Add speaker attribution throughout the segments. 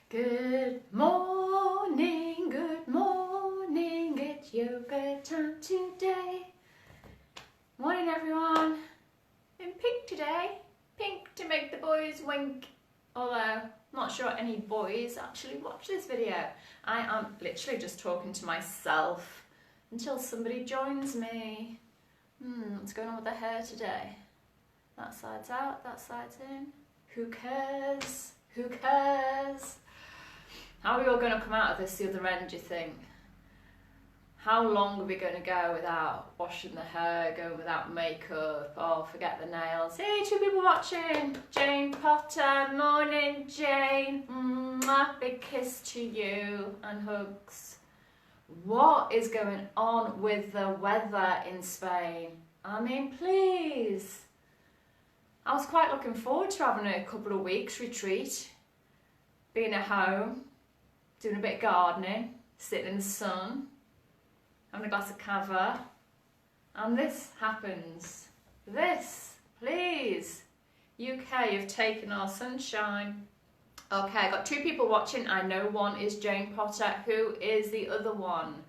Speaker 1: Good morning, it's yoga time today. Morning everyone. In pink today, pink to make the boys wink. Although, I'm not sure any boys actually watch this video. I am literally just talking to myself until somebody joins me. What's going on with the hair today? That side's out, that side's in. Who cares? Who cares? How are we all going to come out of this the other end, do you think? How long are we going to go without washing the hair, going without makeup? Oh, forget the nails. Hey, 2 people watching. Jane Potter, morning Jane. Mwah, big kiss to you and hugs. What is going on with the weather in Spain? I mean, please. I was quite looking forward to having a couple of weeks retreat, being at home, doing a bit of gardening, sitting in the sun, having a glass of cava, and this happens. This, please. UK, you've taken our sunshine. Okay, I got 2 people watching. I know one is Jane Potter. Who is the other one?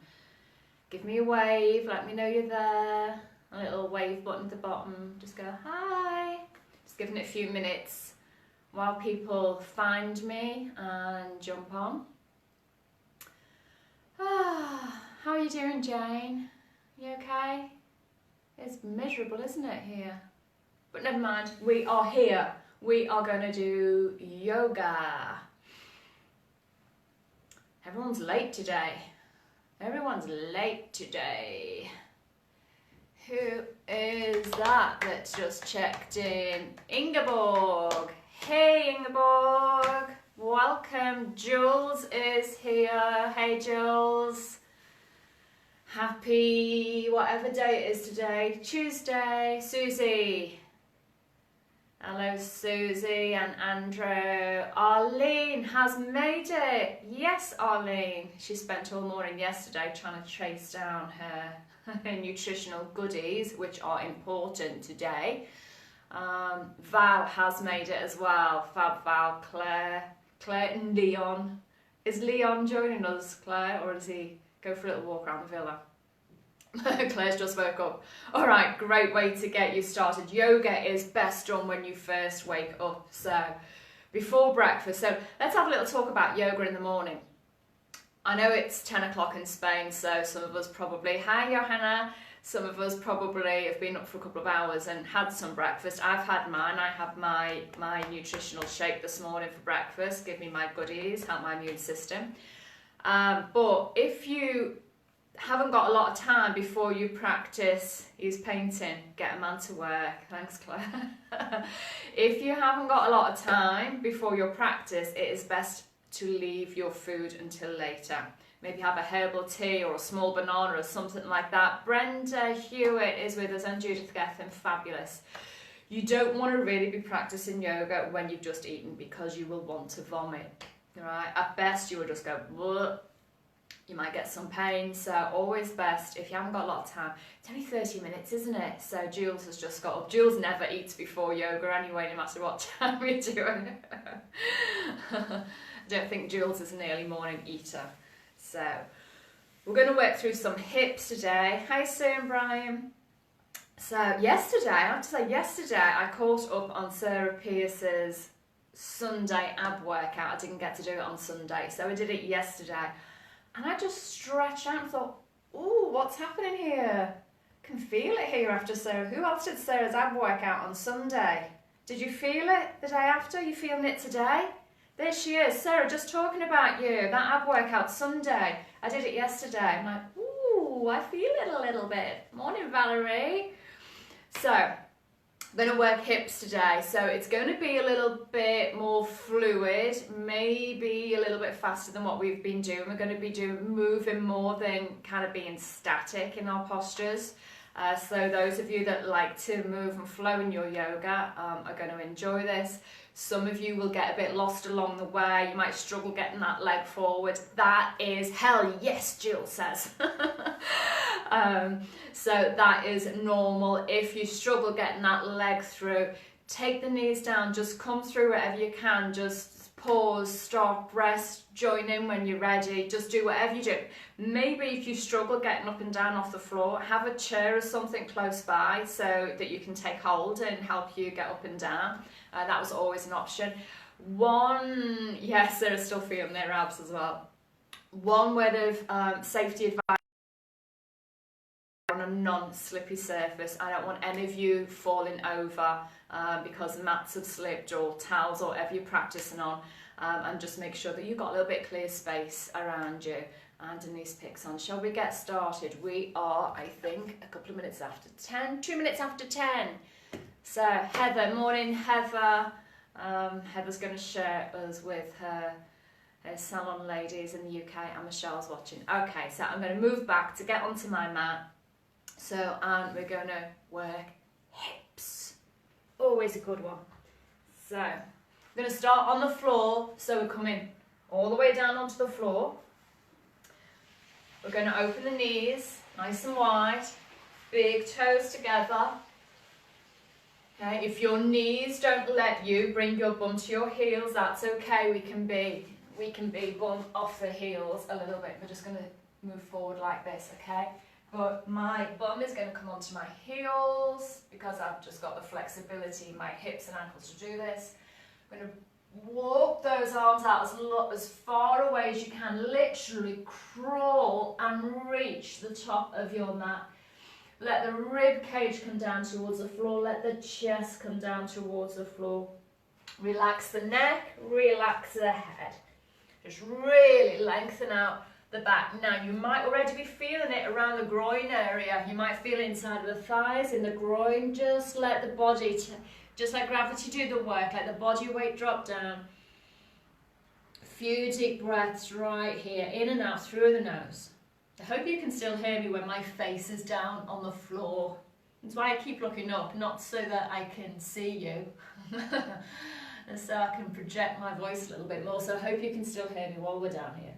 Speaker 1: Give me a wave, let me know you're there. A little wave button at the bottom. Just go, hi. Just giving it a few minutes while people find me and jump on. How are you doing, Jane? You okay? It's miserable, isn't it, here? But never mind, we are here. We are going to do yoga. Everyone's late today. Everyone's late today. Who is that that's just checked in? Ingeborg. Hey, Ingeborg. Welcome. Jules is here. Hey, Jules. Happy whatever day it is today. Tuesday. Susie. Hello, Susie and Andrew. Arlene has made it. Yes, Arlene. She spent all morning yesterday trying to chase down her nutritional goodies, which are important today. Val has made it as well. Fab Val, Claire and Leon. Is Leon joining us, Claire, or does he go for a little walk around the villa? Claire's just woke up. All right, great way to get you started. Yoga is best done when you first wake up. So before breakfast. So let's have a little talk about yoga in the morning. I know it's 10 o'clock in Spain, so some of us probably, hi Johanna, some of us probably have been up for a couple of hours and had some breakfast. I've had mine. I had my nutritional shake this morning for breakfast, give me my goodies, help my immune system. But if you haven't got a lot of time before you practice, he's painting, get a man to work, thanks Claire. If you haven't got a lot of time before your practice, it is best to leave your food until later. Maybe have a herbal tea or a small banana or something like that. Brenda Hewitt is with us and Judith Gethin, fabulous. You don't want to really be practicing yoga when you've just eaten because you will want to vomit, right? At best you will just go, bleh. You might get some pain, so always best if you haven't got a lot of time. It's only 30 minutes, isn't it? So Jules has just got up. Jules never eats before yoga anyway, no matter what time you're doing it. I don't think Jules is an early morning eater. So we're going to work through some hips today. Hi Sue and Brian. So yesterday, I have to say yesterday, I caught up on Sarah Pierce's Sunday ab workout. I didn't get to do it on Sunday, so I did it yesterday. And I just stretched out and thought, ooh, what's happening here? I can feel it here after Sarah. Who else did Sarah's ab workout on Sunday? Did you feel it the day after? You feeling it today? There she is. Sarah, just talking about you. That ab workout Sunday. I did it yesterday. I'm like, ooh, I feel it a little bit. Morning, Valerie. So, I'm going to work hips today, so it's going to be a little bit more fluid, maybe a little bit faster than what we've been doing. We're going to be moving more than kind of being static in our postures. So those of you that like to move and flow in your yoga are going to enjoy this. Some of you will get a bit lost along the way. You might struggle getting that leg forward. That is hell yes, Jill says. So that is normal. If you struggle getting that leg through, take the knees down, just come through wherever you can, just pause, stop, rest, join in when you're ready, just do whatever you do. Maybe if you struggle getting up and down off the floor, have a chair or something close by so that you can take hold and help you get up and down. That was always an option. One, yes, Sarah's still feeling their abs as well. One word of safety advice on a non-slippy surface. I don't want any of you falling over because mats have slipped or towels or whatever you're practicing on, and just make sure that you've got a little bit clear space around you. And Denise picks on. Shall we get started? We are, I think, a couple of minutes after 10, 2 minutes after 10. So Heather, morning Heather. Heather's going to share us with her salon ladies in the UK, and Michelle's watching. Okay, so I'm going to move back to get onto my mat. So, and we're going to work hips. Always a good one. So, I'm going to start on the floor. So we're coming all the way down onto the floor. We're going to open the knees, nice and wide. Big toes together. Okay, if your knees don't let you, bring your bum to your heels. That's okay. We can be bum off the heels a little bit. We're just going to move forward like this, okay? But my bum is going to come onto my heels because I've just got the flexibility in my hips and ankles to do this. I'm going to walk those arms out as far away as you can. Literally crawl and reach the top of your mat. Let the rib cage come down towards the floor. Let the chest come down towards the floor. Relax the neck, relax the head. Just really lengthen out the back. Now you might already be feeling it around the groin area. You might feel it inside of the thighs, in the groin. Just let the body, just let gravity do the work. Let the body weight drop down. A few deep breaths right here, in and out through the nose. I hope you can still hear me when my face is down on the floor. That's why I keep looking up, not so that I can see you. And so I can project my voice a little bit more. So I hope you can still hear me while we're down here.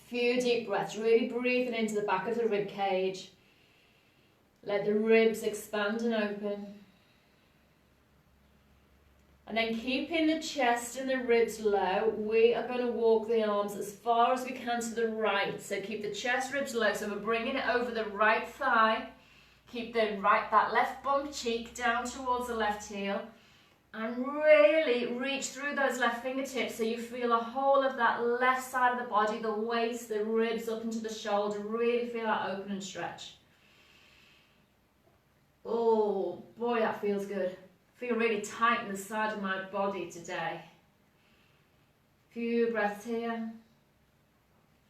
Speaker 1: Few deep breaths, really breathing into the back of the rib cage. Let the ribs expand and open. And then keeping the chest and the ribs low, we are going to walk the arms as far as we can to the right. So keep the chest, ribs low. So we're bringing it over the right thigh. Keep that left bum cheek down towards the left heel. And really reach through those left fingertips so you feel the whole of that left side of the body, the waist, the ribs up into the shoulder. Really feel that open and stretch. Oh boy, that feels good. I feel really tight in the side of my body today. Few breaths here.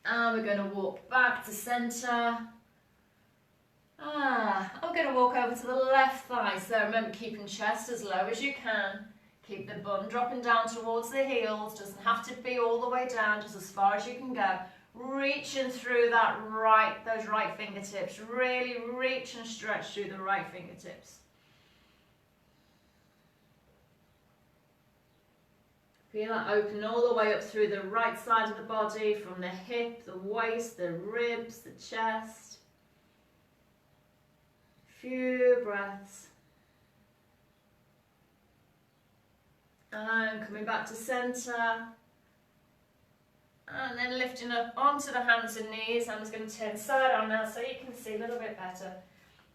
Speaker 1: And we're going to walk back to center. I'm going to walk over to the left thigh. So remember, keeping chest as low as you can. Keep the bum dropping down towards the heels. Doesn't have to be all the way down, just as far as you can go. Reaching through those right fingertips. Really reach and stretch through the right fingertips. Feel that open all the way up through the right side of the body, from the hip, the waist, the ribs, the chest. Few breaths. And coming back to center. And then lifting up onto the hands and knees. I'm just going to turn side on now so you can see a little bit better.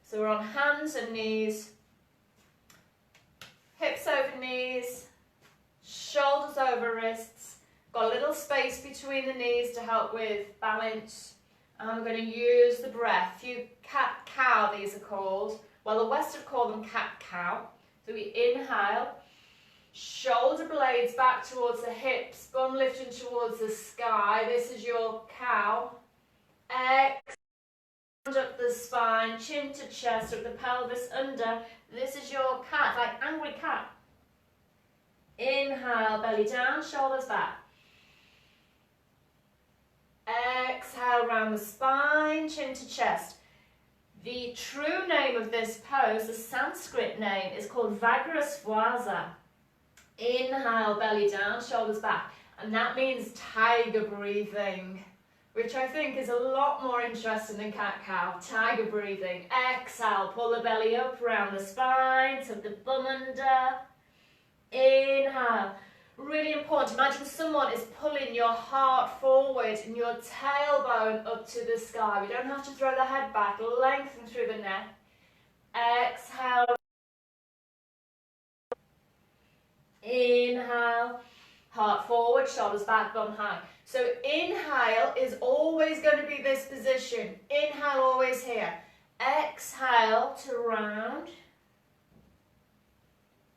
Speaker 1: So we're on hands and knees. Hips over knees. Shoulders over wrists. Got a little space between the knees to help with balance. And I'm going to use the breath. Few cat-cow, these are called. Well, the West have called them cat-cow. So we inhale. Shoulder blades back towards the hips. Bum lifting towards the sky. This is your cow. Exhale up the spine. Chin to chest. Up the pelvis under. This is your cat, like angry cat. Inhale, belly down, shoulders back. Exhale, round the spine, chin to chest. The true name of this pose, the Sanskrit name, is called Vajraswasa. Inhale, belly down, shoulders back. And that means tiger breathing. which I think is a lot more interesting than cat-cow. Tiger breathing. Exhale, pull the belly up around the spine, tuck the bum under. Inhale. Really important. Imagine someone is pulling your heart forward and your tailbone up to the sky. We don't have to throw the head back. Lengthen through the neck. Exhale. Inhale. Heart forward, shoulders back, bum high. So inhale is always going to be this position. Inhale, always here. Exhale to round.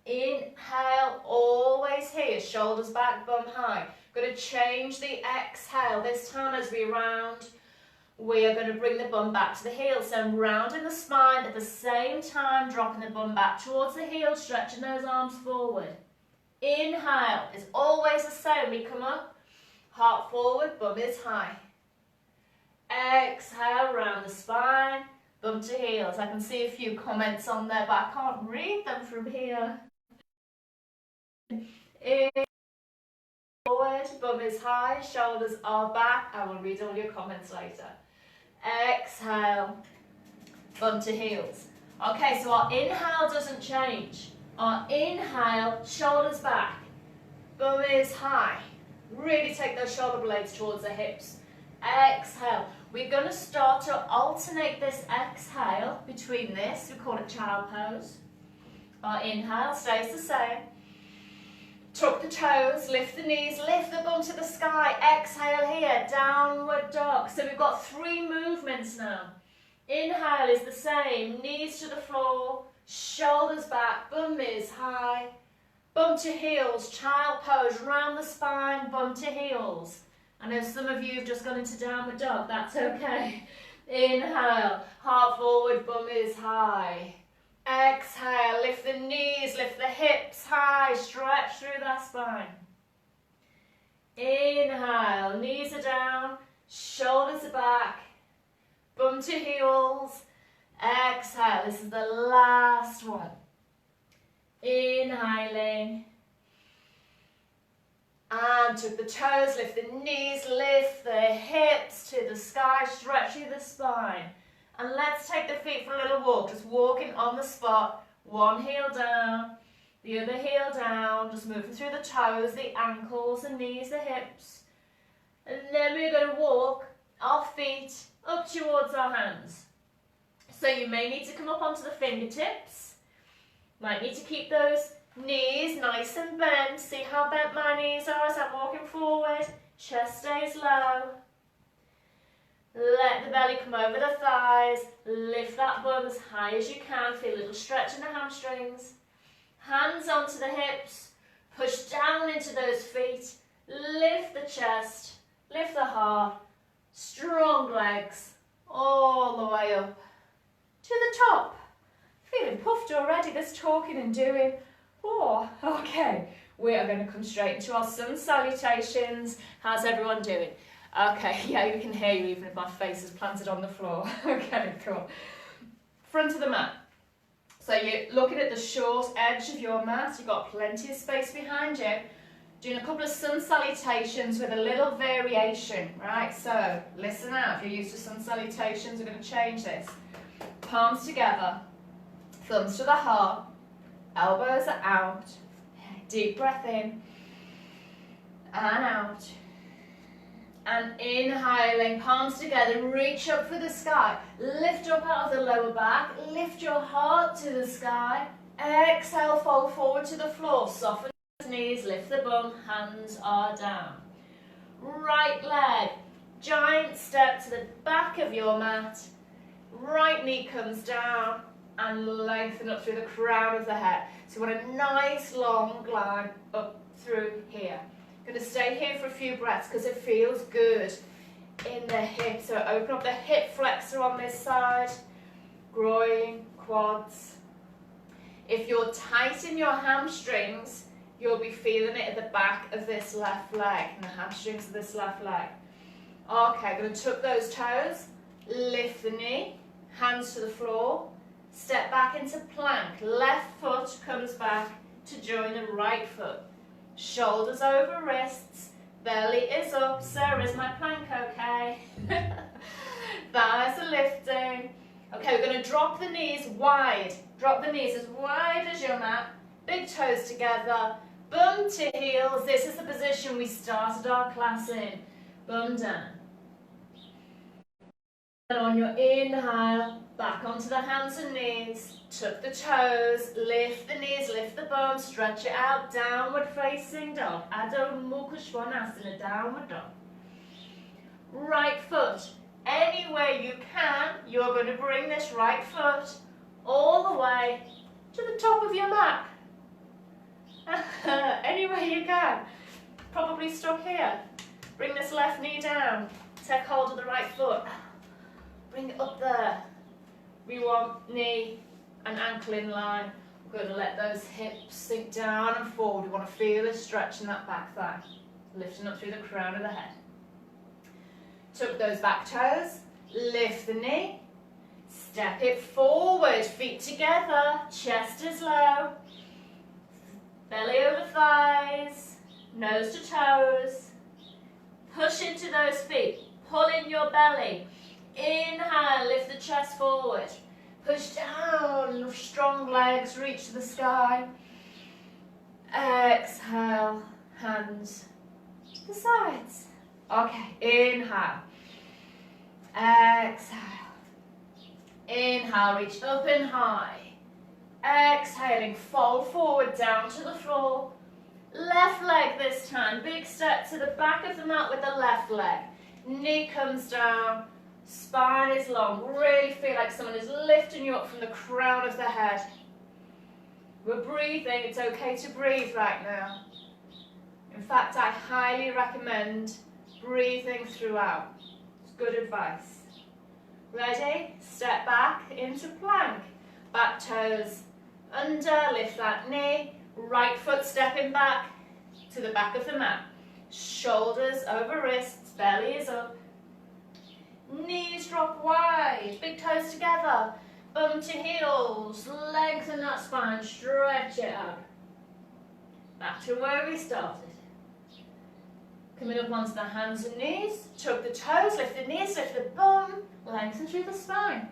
Speaker 1: Inhale, always here. Shoulders back, bum high. Going to change the exhale. This time as we round, we are going to bring the bum back to the heel. So I'm rounding the spine at the same time, dropping the bum back towards the heel, stretching those arms forward. Inhale is always the same. We come up, heart forward, bum is high. Exhale, round the spine, bum to heels. I can see a few comments on there, but I can't read them from here. Inhale, forward, bum is high, shoulders are back. I will read all your comments later. Exhale, bum to heels. Okay, so our inhale doesn't change. Our inhale, shoulders back, bum is high. Really take those shoulder blades towards the hips. Exhale. We're going to start to alternate this exhale between this. We call it child pose. Our inhale stays the same. Tuck the toes, lift the knees, lift the bum to the sky. Exhale here, downward dog. So we've got 3 movements now. Inhale is the same, knees to the floor, shoulders back, bum is high, bum to heels, child pose, round the spine, bum to heels. I know some of you have just gone into downward dog, that's okay. Inhale, heart forward, bum is high. Exhale, lift the knees, lift the hips high, stretch through that spine. Inhale, knees are down, shoulders are back, bum to heels. Exhale, this is the last one. Inhaling. And tuck the toes, lift the knees, lift the hips to the sky, stretch through the spine. And let's take the feet for a little walk, just walking on the spot. One heel down, the other heel down, just moving through the toes, the ankles, the knees, the hips. And then we're going to walk our feet up towards our hands. So you may need to come up onto the fingertips. Might need to keep those knees nice and bent. See how bent my knees are as I'm walking forward. Chest stays low. Let the belly come over the thighs. Lift that bum as high as you can. Feel a little stretch in the hamstrings. Hands onto the hips. Push down into those feet. Lift the chest. Lift the heart. Strong legs. All the way up to the top. Feeling puffed already, this talking and doing. Oh, okay. We are going to come straight into our sun salutations. How's everyone doing? Okay, yeah, you can hear you even if my face is planted on the floor. Okay, cool. Front of the mat. So you're looking at the short edge of your mat. You've got plenty of space behind you. Doing a couple of sun salutations with a little variation, right? So listen out. If you're used to sun salutations, we're going to change this. Palms together, thumbs to the heart, elbows are out. Deep breath in and out. And inhaling, palms together, reach up for the sky. Lift up out of the lower back, lift your heart to the sky. Exhale, fold forward to the floor. Soften the knees, lift the bum, hands are down. Right leg, giant step to the back of your mat. Right knee comes down and lengthen up through the crown of the head. So you want a nice long glide up through here. Going to stay here for a few breaths because it feels good in the hips. So open up the hip flexor on this side, groin, quads. If you're tight in your hamstrings, you'll be feeling it at the back of this left leg and the hamstrings of this left leg. Okay, going to tuck those toes, lift the knee, hands to the floor, step back into plank. Left foot comes back to join the right foot. Shoulders over wrists, belly is up, so is my plank, okay? Thighs are lifting. Okay, we're going to drop the knees wide. Drop the knees as wide as your mat. Big toes together. Bum to heels. This is the position we started our class in. Bum down. And on your inhale, back onto the hands and knees. Tuck the toes, lift the knees, lift the bum, stretch it out, downward facing dog. Adho Mukha Svanasana, downward dog. Right foot, anywhere you can, you're going to bring this right foot all the way to the top of your mat. Anywhere you can. Probably stuck here. Bring this left knee down. Take hold of the right foot. Bring it up there. We want knee and ankle in line. We're going to let those hips sink down and forward. We want to feel this stretch in that back thigh. Lifting up through the crown of the head. Tuck those back toes. Lift the knee. Step it forward. Feet together. Chest is low. Belly over thighs. Nose to toes. Push into those feet. Pull in your belly. Inhale, lift the chest forward. Push down, strong legs, reach to the sky. Exhale, hands to the sides. Okay, inhale. Exhale. Inhale, reach up and high. Exhaling, fold forward down to the floor. Left leg this time. Big step to the back of the mat with the left leg. Knee comes down. Spine is long. Really feel like someone is lifting you up from the crown of the head. We're breathing. It's okay to breathe right now. In fact, I highly recommend breathing throughout. It's good advice. Ready? Step back into plank. Back toes under. Lift that knee. Right foot stepping back to the back of the mat. Shoulders over wrists. Belly is up. Knees drop wide, big toes together, bum to heels, lengthen that spine, stretch it out. Back to where we started. Coming up onto the hands and knees, tuck the toes, lift the knees, lift the bum, lengthen through the spine.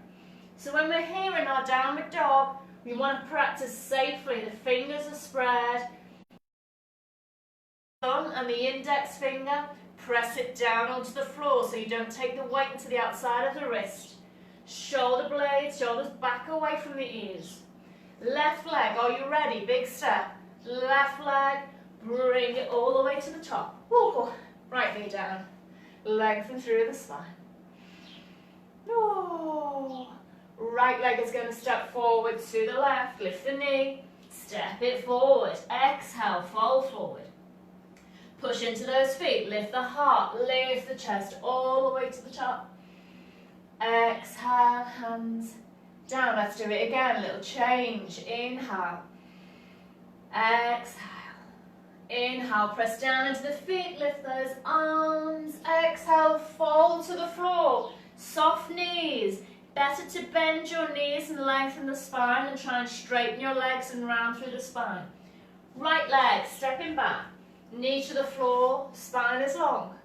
Speaker 1: So when we're here in our downward dog, we want to practice safely. The fingers are spread. Thumb and the index finger. Press it down onto the floor so you don't take the weight to the outside of the wrist. Shoulder blades, shoulders back away from the ears. Left leg, are you ready? Big step. Left leg, bring it all the way to the top. Ooh, right knee down. Lengthen through the spine. Ooh. Right leg is going to step forward to the left. Lift the knee. Step it forward. Exhale, fold forward. Push into those feet, lift the heart, lift the chest all the way to the top. Exhale, hands down. Let's do it again, a little change. Inhale. Exhale. Inhale, press down into the feet, lift those arms. Exhale, fold to the floor. Soft knees. Better to bend your knees and lengthen the spine and try and straighten your legs and round through the spine. Right leg, stepping back. Knee to the floor, spine is long.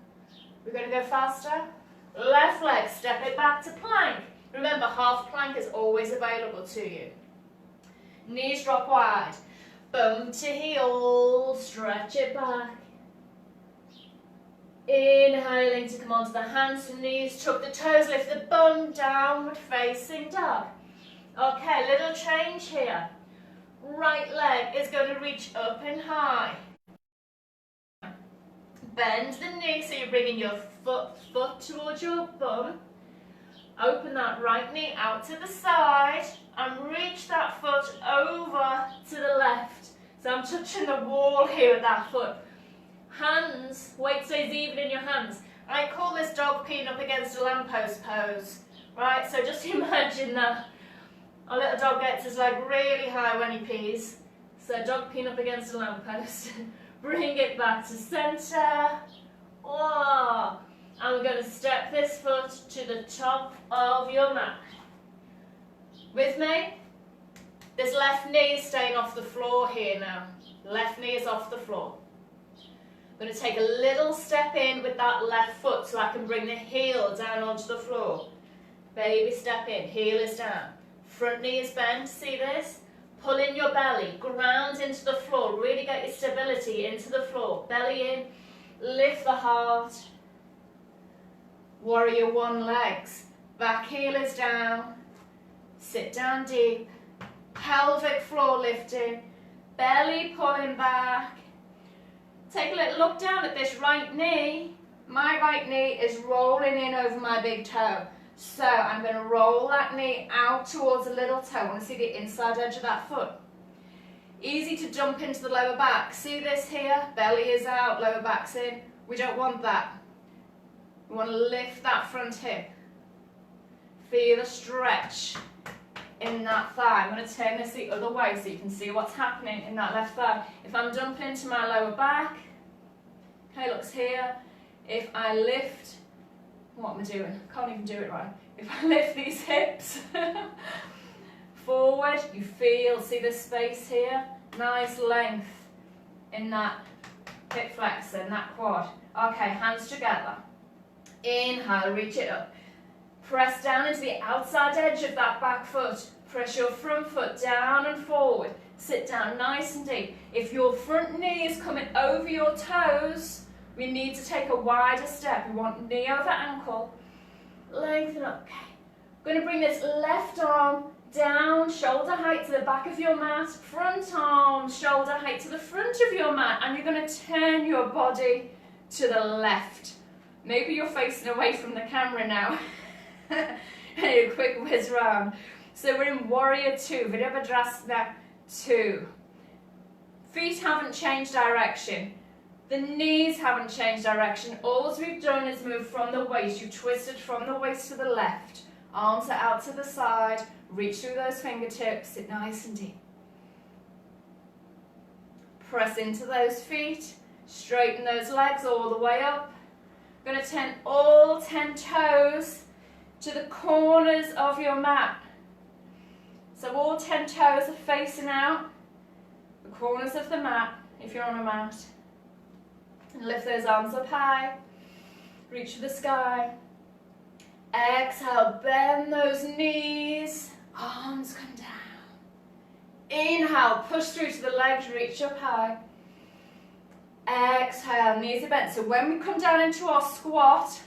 Speaker 1: We're going to go faster. Left leg, step it back to plank. Remember, half plank is always available to you. Knees drop wide. Bum to heel, stretch it back. Inhaling to come onto the hands and knees, tuck the toes, lift the bum, downward facing dog. Okay, little change here. Right leg is going to reach up and high. Bend the knee so you're bringing your foot towards your bum. Open that right knee out to the side and reach that foot over to the left. So I'm touching the wall here with that foot. Hands, weight stays even in your hands. I call this dog peeing up against a lamppost pose. Right, so just imagine that our little dog gets his leg really high when he pees. So dog peeing up against a lamppost. Bring it back to center. Whoa. And we're going to step this foot to the top of your mat. With me? This left knee is staying off the floor here now. Left knee is off the floor. I'm going to take a little step in with that left foot so I can bring the heel down onto the floor. Baby step in, heel is down. Front knee is bent, see this? Pull in your belly, ground into the floor, really get your stability into the floor. Belly in, lift the heart. Warrior one legs, back heel is down. Sit down deep, pelvic floor lifting, belly pulling back. Take a little look down at this right knee. My right knee is rolling in over my big toe. So I'm going to roll that knee out towards the little toe. I want to see the inside edge of that foot. Easy to jump into the lower back. See this here? Belly is out, lower back's in. We don't want that. We want to lift that front hip. Feel the stretch in that thigh. I'm going to turn this the other way so you can see what's happening in that left thigh. If I'm dumping into my lower back, okay, looks here. If I lift, what am I doing? Can't even do it right. If I lift these hips forward, you feel, see the space here? Nice length in that hip flexor and that quad. Okay, hands together. Inhale, reach it up. Press down into the outside edge of that back foot. Press your front foot down and forward. Sit down nice and deep. If your front knee is coming over your toes, we need to take a wider step. We want knee over ankle. Lengthen up. Okay. We're going to bring this left arm down, shoulder height to the back of your mat. Front arm, shoulder height to the front of your mat. And you're going to turn your body to the left. Maybe you're facing away from the camera now. And a quick whiz round. So we're in warrior two, Virabhadrasana 2. Feet haven't changed direction. The knees haven't changed direction. All we've done is move from the waist. You've twisted from the waist to the left. Arms are out to the side. Reach through those fingertips. Sit nice and deep. Press into those feet. Straighten those legs all the way up. We're going to turn all 10 toes to the corners of your mat. So all 10 toes are facing out, the corners of the mat, if you're on a mat. And lift those arms up high, reach for the sky. Exhale, bend those knees, arms come down. Inhale, push through to the legs, reach up high. Exhale, knees are bent. So when we come down into our squat,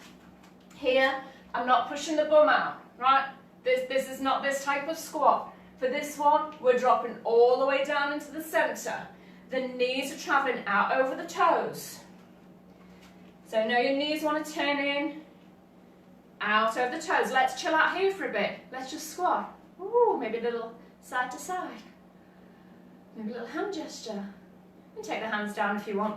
Speaker 1: here, I'm not pushing the bum out, right? This is not this type of squat. For this one, we're dropping all the way down into the center. The knees are traveling out over the toes. So know your knees want to turn in, out over the toes. Let's chill out here for a bit. Let's just squat. Ooh, maybe a little side to side. Maybe a little hand gesture. And take the hands down if you want.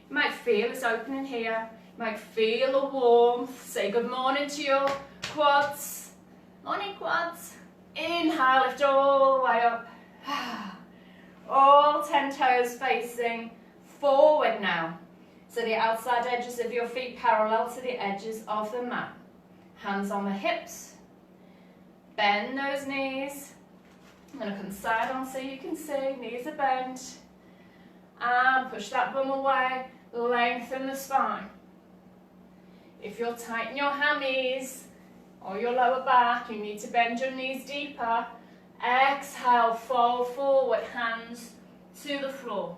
Speaker 1: You might feel it's opening here. You might feel the warmth. Say good morning to your quads. Morning quads. Inhale, lift all the way up. All 10 toes facing forward now. So the outside edges of your feet parallel to the edges of the mat. Hands on the hips. Bend those knees. I'm going to come side on so you can see. Knees are bent. And push that bum away. Lengthen the spine. If you're tight in your hammies or your lower back, you need to bend your knees deeper. Exhale, fold forward, hands to the floor.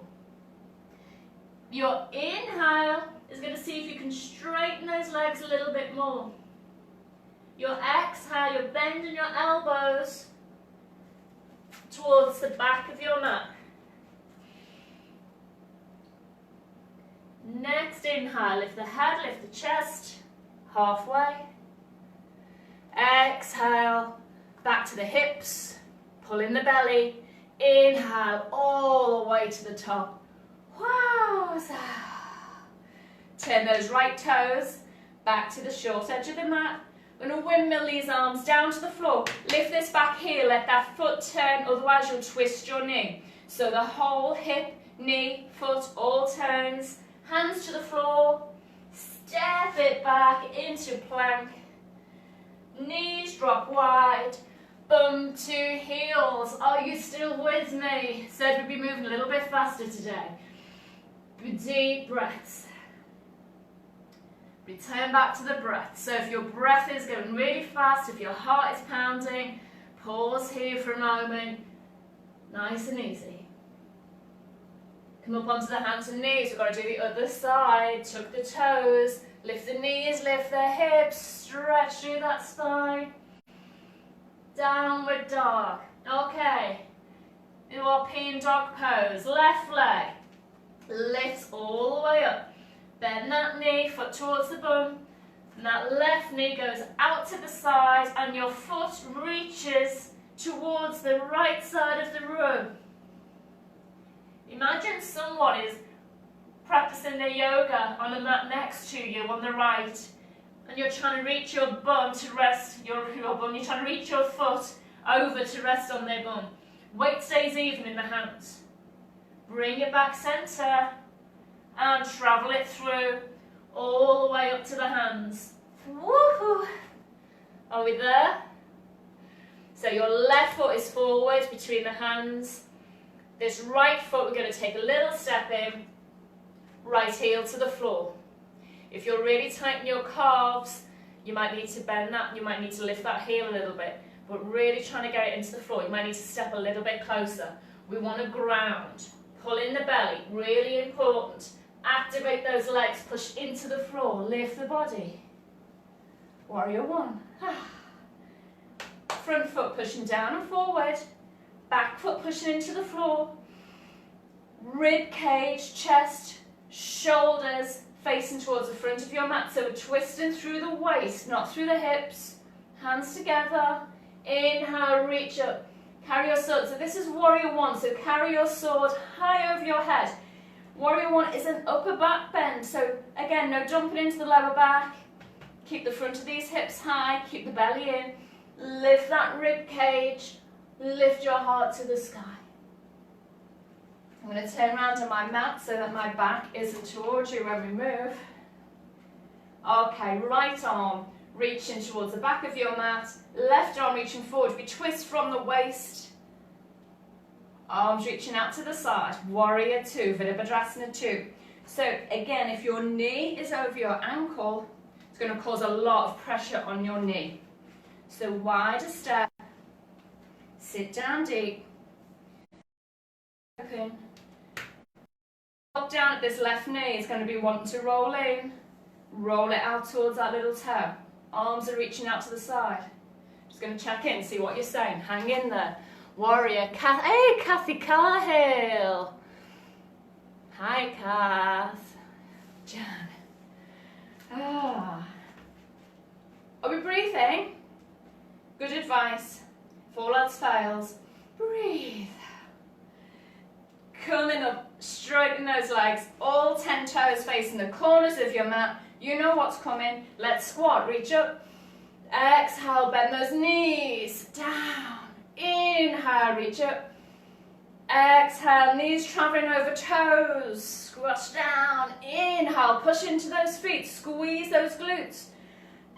Speaker 1: Your inhale is going to see if you can straighten those legs a little bit more. Your exhale, you're bending your elbows towards the back of your mat. Next inhale, lift the head, lift the chest, halfway. Exhale, back to the hips, pull in the belly. Inhale, all the way to the top. Wow. Turn those right toes back to the short edge of the mat. We're going to windmill these arms down to the floor. Lift this back heel, let that foot turn, otherwise you'll twist your knee. So the whole hip, knee, foot all turns. Hands to the floor, step it back into plank, knees drop wide, bum to heels. Are you still with me? Said we'd be moving a little bit faster today. Deep breaths. Return back to the breath. So if your breath is going really fast, if your heart is pounding, pause here for a moment. Nice and easy. Come up onto the hands and knees. We've got to do the other side. Tuck the toes. Lift the knees, lift the hips. Stretch through that spine. Downward dog. Okay. Do our peeing dog pose. Left leg. Lifts all the way up. Bend that knee, foot towards the bum. And that left knee goes out to the side and your foot reaches towards the right side of the room. Imagine someone is practicing their yoga on the mat next to you on the right, and you're trying to reach your bum to rest your bum. You're trying to reach your foot over to rest on their bum. Weight stays even in the hands. Bring it back center and travel it through all the way up to the hands. Woohoo! Are we there? So your left foot is forward between the hands. This right foot, we're going to take a little step in. Right heel to the floor. If you're really tight in your calves, you might need to bend that, you might need to lift that heel a little bit, but really trying to get it into the floor, you might need to step a little bit closer. We want to ground, pull in the belly, really important. Activate those legs, push into the floor, lift the body. Warrior one. Front foot pushing down and forward, back foot pushing into the floor, rib cage, chest, shoulders facing towards the front of your mat, so we're twisting through the waist, not through the hips. Hands together, inhale, reach up, carry your sword. So this is warrior one, so carry your sword high over your head. Warrior one is an upper back bend, so again, no jumping into the lower back. Keep the front of these hips high, keep the belly in, lift that rib cage, lift your heart to the sky. I'm going to turn around on my mat so that my back isn't towards you when we move. Okay, right arm reaching towards the back of your mat, left arm reaching forward. We twist from the waist, arms reaching out to the side. Warrior two, Virabhadrasana 2. So again, if your knee is over your ankle, it's going to cause a lot of pressure on your knee. So wider step, sit down deep, open. Up down at this left knee is going to be wanting to roll in, roll it out towards that little toe. Arms are reaching out to the side. Just going to check in, see what you're saying. Hang in there. Warrior, hey Kathy Cahill. Hi Kath. Jan. Are we breathing? Good advice. If all else fails, breathe. Coming up, straighten those legs, all 10 toes facing the corners of your mat. You know what's coming. Let's squat, reach up. Exhale, bend those knees, down. Inhale, reach up. Exhale, knees traveling over toes. Squash down. Inhale, push into those feet, squeeze those glutes.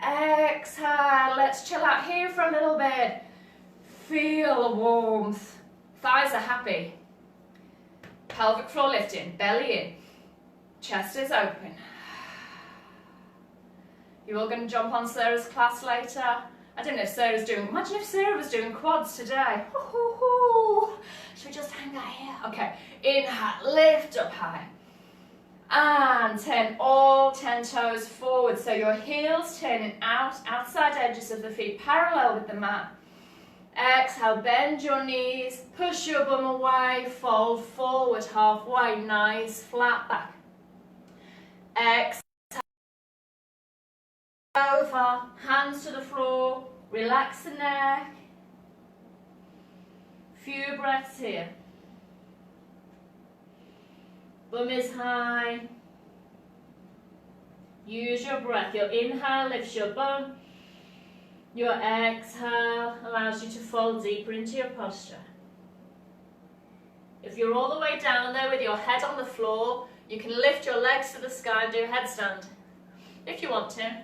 Speaker 1: Exhale, let's chill out here for a little bit. Feel the warmth. Thighs are happy. Pelvic floor lifting, belly in, chest is open. You're all going to jump on Sarah's class later. I don't know if Sarah's doing, imagine if Sarah was doing quads today. Should we just hang out here? Okay, inhale, lift up high. And turn all 10 toes forward. So your heels turning out, outside edges of the feet, parallel with the mat. Exhale, bend your knees, push your bum away, fold forward halfway, nice flat back. Exhale, over, hands to the floor, relax the neck. Few breaths here. Bum is high. Use your breath. Your inhale lifts your bum. Your exhale allows you to fold deeper into your posture. If you're all the way down there with your head on the floor, you can lift your legs to the sky and do a headstand, if you want to.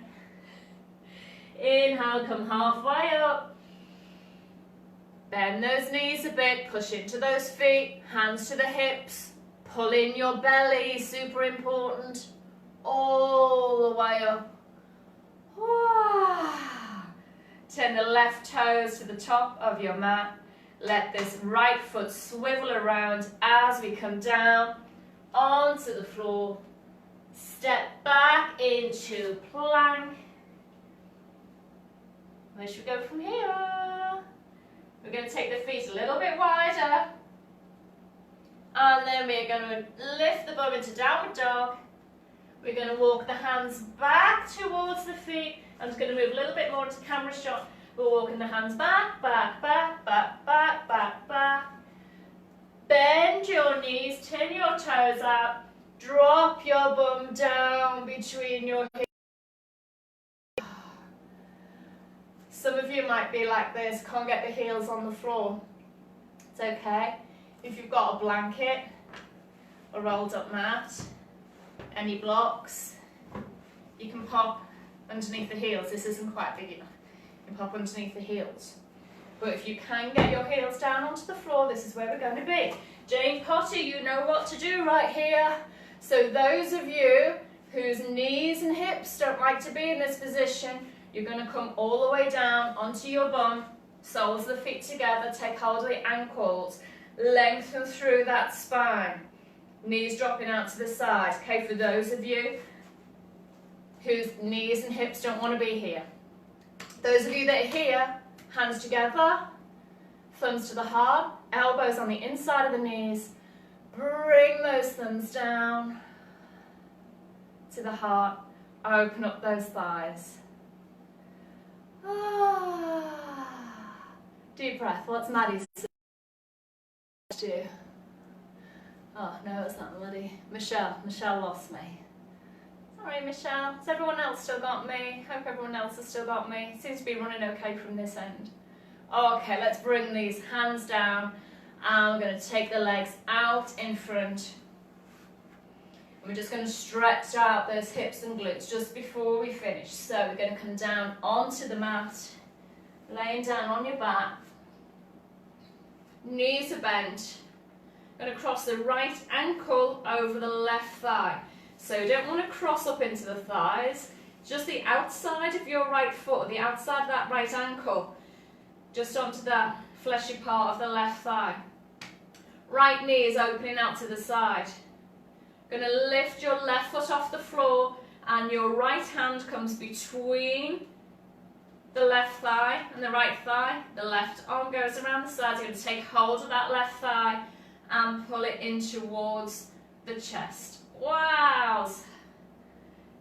Speaker 1: Inhale, come halfway up. Bend those knees a bit, push into those feet, hands to the hips, pull in your belly, super important. All the way up, turn the left toes to the top of your mat. Let this right foot swivel around as we come down onto the floor. Step back into plank. Where should we go from here? We're going to take the feet a little bit wider. And then we're going to lift the bum into downward dog. We're going to walk the hands back towards the feet. I'm just going to move a little bit more into camera shot. We're walking the hands back, back, back, back, back, back, back. Bend your knees, turn your toes out. Drop your bum down between your hips. Some of you might be like this, can't get the heels on the floor. It's okay. If you've got a blanket, a rolled up mat, any blocks, you can pop underneath the heels. This isn't quite big enough. You can pop underneath the heels. But if you can get your heels down onto the floor, this is where we're going to be. Jane Potter, you know what to do right here. So those of you whose knees and hips don't like to be in this position, you're going to come all the way down onto your bum, soles of the feet together, take hold of the ankles, lengthen through that spine, knees dropping out to the side. Okay, for those of you whose knees and hips don't want to be here. Those of you that are here, hands together, thumbs to the heart, elbows on the inside of the knees. Bring those thumbs down to the heart. Open up those thighs. Deep breath. What's Maddie's do? Oh no, it's not Maddie. Michelle lost me. Sorry, Michelle. Has everyone else still got me? Hope everyone else has still got me. Seems to be running okay from this end. Okay, let's bring these hands down. And we're going to take the legs out in front. And we're just going to stretch out those hips and glutes just before we finish. So we're going to come down onto the mat, laying down on your back. Knees are bent. Going to cross the right ankle over the left thigh. So you don't want to cross up into the thighs, just the outside of your right foot, the outside of that right ankle, just onto that fleshy part of the left thigh. Right knee is opening out to the side. Going to lift your left foot off the floor and your right hand comes between the left thigh and the right thigh. The left arm goes around the side. You're going to take hold of that left thigh and pull it in towards the chest. Wow!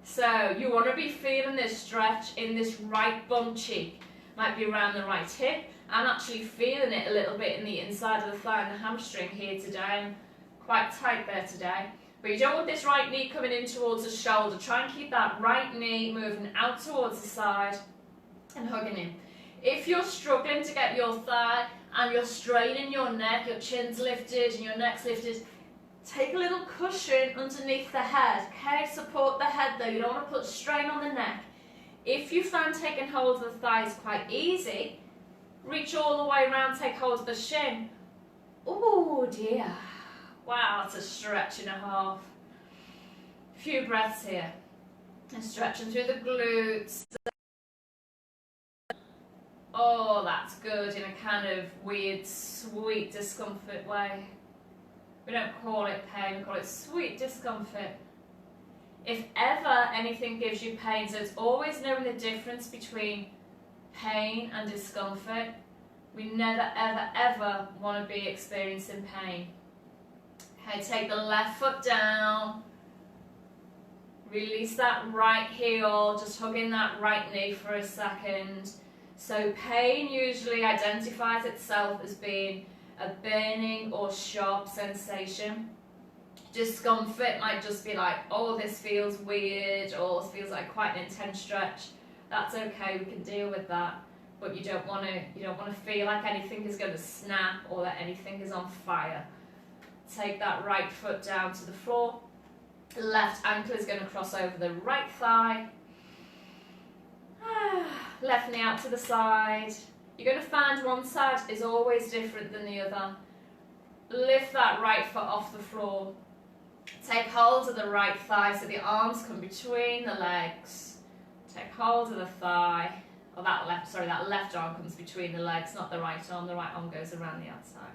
Speaker 1: So you want to be feeling this stretch in this right bum cheek. Might be around the right hip. I'm actually feeling it a little bit in the inside of the thigh and the hamstring here today. I'm quite tight there today. But you don't want this right knee coming in towards the shoulder. Try and keep that right knee moving out towards the side and hugging in. If you're struggling to get your thigh and you're straining your neck, your chin's lifted and your neck's lifted, take a little cushion underneath the head. Okay, support the head though. You don't want to put strain on the neck. If you find taking hold of the thigh is quite easy, reach all the way around, take hold of the shin. Oh dear. Wow, it's a stretch and a half. A few breaths here. And stretching through the glutes. Oh, that's good in a kind of weird, sweet discomfort way. We don't call it pain, we call it sweet discomfort. If ever anything gives you pain, so it's always knowing the difference between pain and discomfort. We never, ever, ever want to be experiencing pain. Okay, take the left foot down. Release that right heel, just hugging that right knee for a second. So pain usually identifies itself as being a burning or sharp sensation. Discomfort might just be like, oh, this feels weird, or this feels like quite an intense stretch. That's okay, we can deal with that. But you don't want to feel like anything is going to snap or that anything is on fire. Take that right foot down to the floor. The left ankle is going to cross over the right thigh. Left knee out to the side. You're going to find one side is always different than the other. Lift that right foot off the floor. Take hold of the right thigh so the arms come between the legs. Take hold of the thigh. or that left arm comes between the legs, not the right arm. The right arm goes around the outside.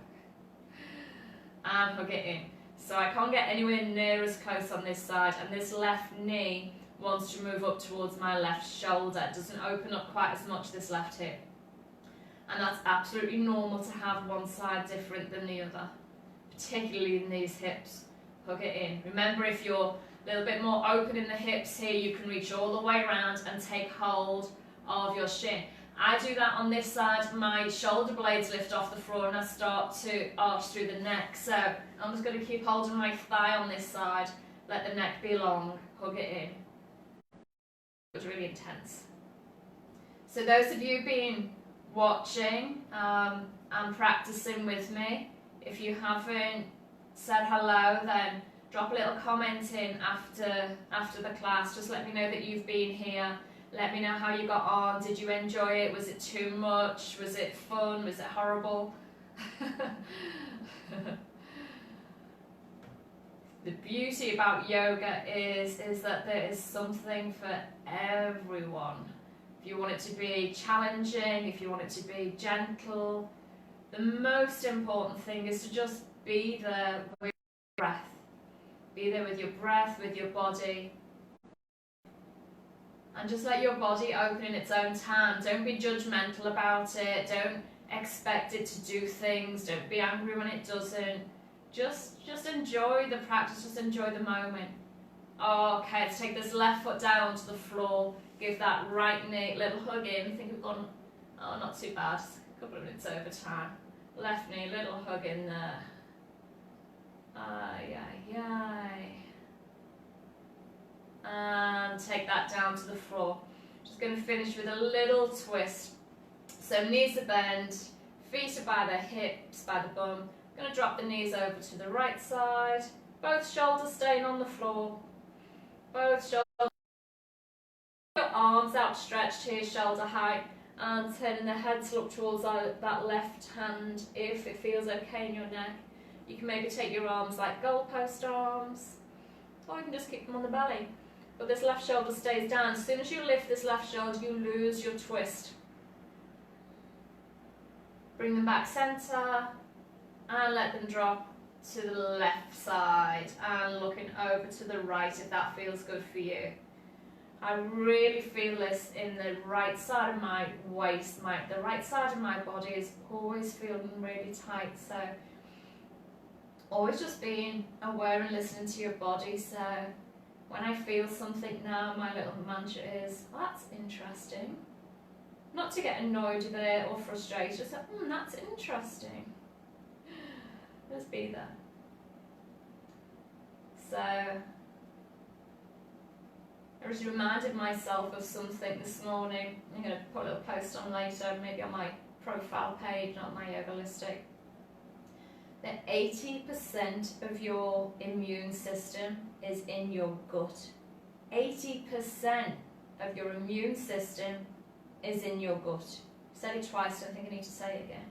Speaker 1: And hug it in. So I can't get anywhere near as close on this side, and this left knee wants to move up towards my left shoulder. It doesn't open up quite as much, this left hip. And that's absolutely normal to have one side different than the other, particularly in these hips. Hug it in. Remember, if you're a little bit more open in the hips here, you can reach all the way around and take hold of your shin. I do that on this side. My shoulder blades lift off the floor and I start to arch through the neck. So I'm just going to keep holding my thigh on this side. Let the neck be long. Hug it in. It was really intense. So those of you been watching and practicing with me, if you haven't said hello, then drop a little comment in after the class. Just let me know that you've been here. Let me know how you got on. Did you enjoy it? Was it too much? Was it fun? Was it horrible? The beauty about yoga is that there is something for everyone. If you want it to be challenging, if you want it to be gentle, the most important thing is to just be there with your breath. Be there with your breath, with your body. And just let your body open in its own time. Don't be judgmental about it. Don't expect it to do things. Don't be angry when it doesn't. Just enjoy the practice. Just enjoy the moment. Okay, let's take this left foot down to the floor. Give that right knee a little hug in. I think we've gone, oh, not too bad. A couple of minutes over time. Left knee, a little hug in there. Ay, ay, ay. And take that down to the floor. Just going to finish with a little twist. So knees are bent, feet are by the hips, by the bum. Going to drop the knees over to the right side. Both shoulders staying on the floor. Both shoulders. Your arms outstretched here, shoulder height, and turning the head to look towards that left hand if it feels okay in your neck. You can maybe take your arms like goalpost arms, or you can just keep them on the belly. But this left shoulder stays down. As soon as you lift this left shoulder, you lose your twist. Bring them back center and let them drop to the left side and looking over to the right if that feels good for you. I really feel this in the right side of my waist. The right side of my body is always feeling really tight. So always just being aware and listening to your body. So when I feel something now, my little mantra is, oh, that's interesting. Not to get annoyed with it or frustrated, just like, that's interesting. Just be there. So I just reminded myself of something this morning. I'm going to put a little post on later, maybe on my profile page, not my yoga listing. That 80% of your immune system is in your gut. 80% of your immune system is in your gut. I've said it twice, don't think I need to say it again.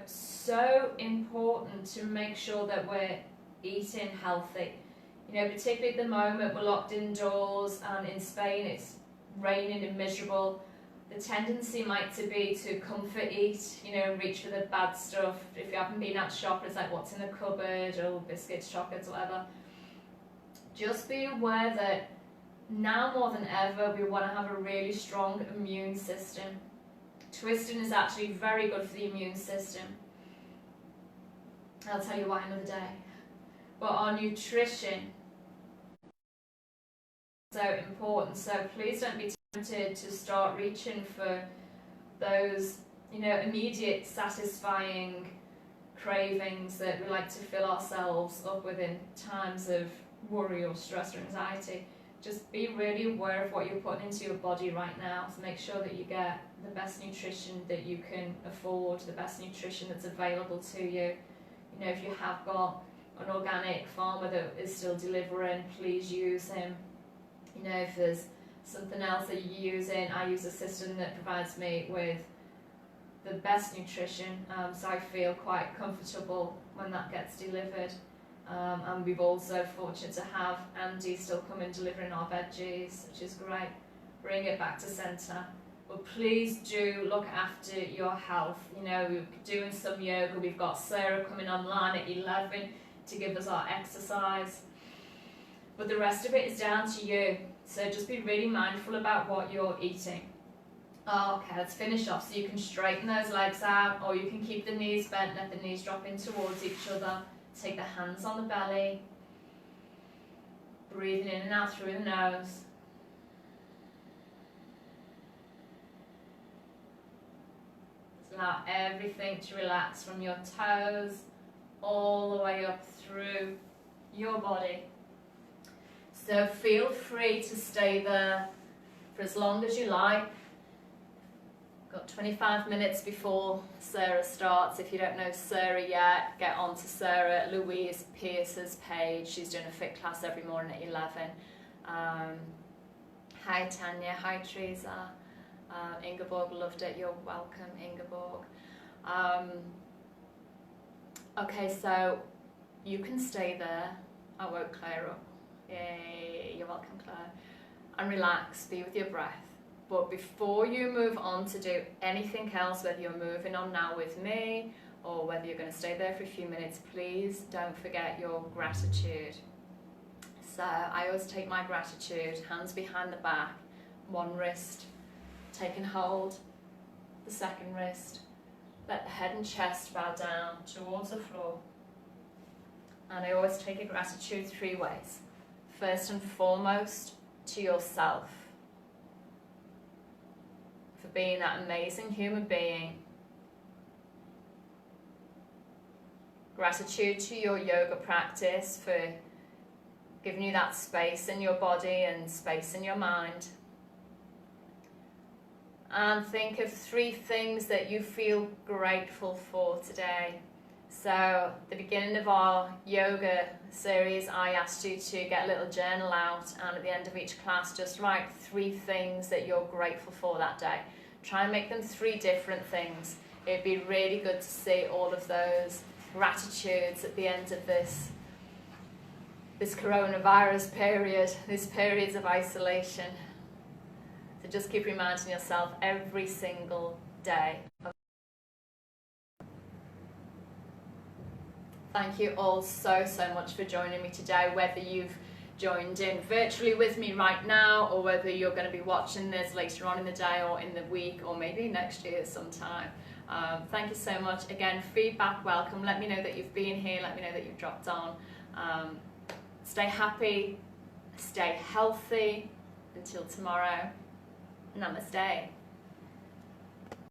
Speaker 1: So important to make sure that we're eating healthy. You know, particularly at the moment, we're locked indoors, and in Spain it's raining and miserable. The tendency might be to comfort eat, you know, reach for the bad stuff. If you haven't been out shopping, it's like what's in the cupboard, or biscuits, chocolates, whatever. Just be aware that now more than ever, we want to have a really strong immune system. Twisting is actually very good for the immune system. I'll tell you why another day. But our nutrition is so important. So please don't be tempted to start reaching for those, you know, immediate satisfying cravings that we like to fill ourselves up with in times of worry or stress or anxiety. Just be really aware of what you're putting into your body right now to make sure that you get the best nutrition that you can afford, the best nutrition that's available to you. You know, if you have got an organic farmer that is still delivering, please use him. You know, if there's something else that you're using, I use a system that provides me with the best nutrition, so I feel quite comfortable when that gets delivered. And we've also fortunate to have Andy still come and delivering our veggies, which is great. Bring it back to centre. but please do look after your health. You know, we're doing some yoga. We've got Sarah coming online at 11 to give us our exercise. But the rest of it is down to you. So just be really mindful about what you're eating. Okay, let's finish off. So you can straighten those legs out, or you can keep the knees bent, let the knees drop in towards each other. Take the hands on the belly. Breathing in and out through the nose. Allow everything to relax from your toes all the way up through your body. So feel free to stay there for as long as you like. Got 25 minutes before Sarah starts. If you don't know Sarah yet, get on to Sarah Louise Pierce's page. She's doing a fit class every morning at 11. Hi Tanya, hi Teresa. Ingeborg loved it. You're welcome, Ingeborg. Okay, so you can stay there. I woke Claire up. Yay, you're welcome, Claire. And relax, be with your breath. But before you move on to do anything else, whether you're moving on now with me or whether you're going to stay there for a few minutes, please don't forget your gratitude. So I always take my gratitude, hands behind the back, one wrist, taking hold, the second wrist, let the head and chest bow down towards the floor. And I always take a gratitude 3 ways. First and foremost, to yourself, for being that amazing human being. Gratitude to your yoga practice for giving you that space in your body and space in your mind. And think of 3 things that you feel grateful for today. So at the beginning of our yoga series, I asked you to get a little journal out, and at the end of each class, just write 3 things that you're grateful for that day. Try and make them 3 different things. It'd be really good to see all of those gratitudes at the end of this coronavirus period, these periods of isolation. So just keep reminding yourself every single day. Thank you all so much for joining me today, whether you've joined in virtually with me right now or whether you're going to be watching this later on in the day or in the week or maybe next year sometime. Thank you so much. Again, feedback welcome. Let me know that you've been here. Let me know that you've dropped on. Stay happy, stay healthy. Until tomorrow, namaste.